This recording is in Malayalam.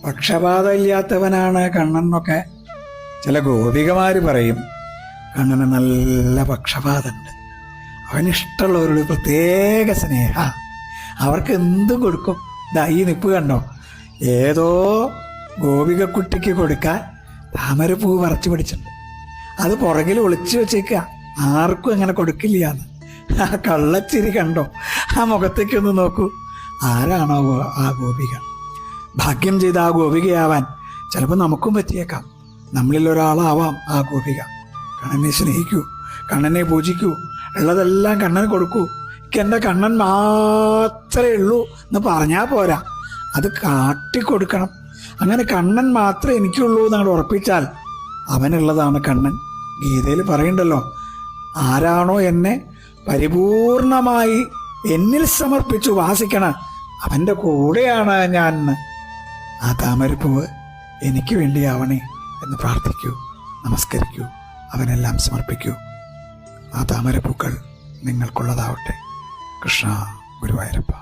പക്ഷപാതമില്ലാത്തവനാണ് കണ്ണൻ എന്നൊക്കെ ചില ഗോപികമാര് പറയും. കണ്ണന് നല്ല പക്ഷപാതമുണ്ട്. അവനിഷ്ടമുള്ളവരോട് പ്രത്യേക സ്നേഹ. അവർക്ക് എന്തും കൊടുക്കും. ഈ നിപ്പ് കണ്ടോ, ഏതോ ഗോപികക്കുട്ടിക്ക് കൊടുക്കാൻ താമരപ്പൂ പറിച്ചു പിടിച്ചിട്ടുണ്ട്. അത് പുറകിൽ ഒളിച്ചു വെച്ചേക്കുക, ആർക്കും അങ്ങനെ കൊടുക്കില്ലാന്ന്. ആ കള്ളച്ചിരി കണ്ടോ, ആ മുഖത്തേക്കൊന്ന് നോക്കൂ. ആരാണോ ആ ഗോപിക? ഭാഗ്യം ചെയ്ത ആ ഗോപികയാവാൻ ചിലപ്പോൾ നമുക്കും പറ്റിയേക്കാം. നമ്മളിൽ ഒരാളാവാം ആ ഗോപിക. കണ്ണനെ സ്നേഹിക്കൂ, കണ്ണനെ പൂജിക്കൂ, ഉള്ളതെല്ലാം കണ്ണന് കൊടുക്കൂ. എൻ്റെ കണ്ണൻ മാത്രമേ ഉള്ളൂ എന്ന് പറഞ്ഞാൽ പോരാ, അത് കാട്ടിക്കൊടുക്കണം. അങ്ങനെ കണ്ണൻ മാത്രമേ എനിക്കുള്ളൂ എന്നങ്ങോട്ട് ഉറപ്പിച്ചാൽ അവനുള്ളതാണ് കണ്ണൻ. ഗീതയിൽ പറയുന്നുണ്ടല്ലോ, ആരാണോ എന്നെ പരിപൂർണമായി എന്നിൽ സമർപ്പിച്ചു വാസിക്കണ അവൻ്റെ കൂടെയാണ് ഞാൻ. ആ താമരപ്പൂവ് എനിക്ക് വേണ്ടിയാവണേ എന്ന് പ്രാർത്ഥിക്കൂ, നമസ്കരിക്കൂ, അവനെല്ലാം സമർപ്പിക്കൂ. ആ താമരപ്പൂക്കൾ നിങ്ങൾക്കുള്ളതാവട്ടെ. കൃഷ്ണ ഗുരുവായൂരപ്പ.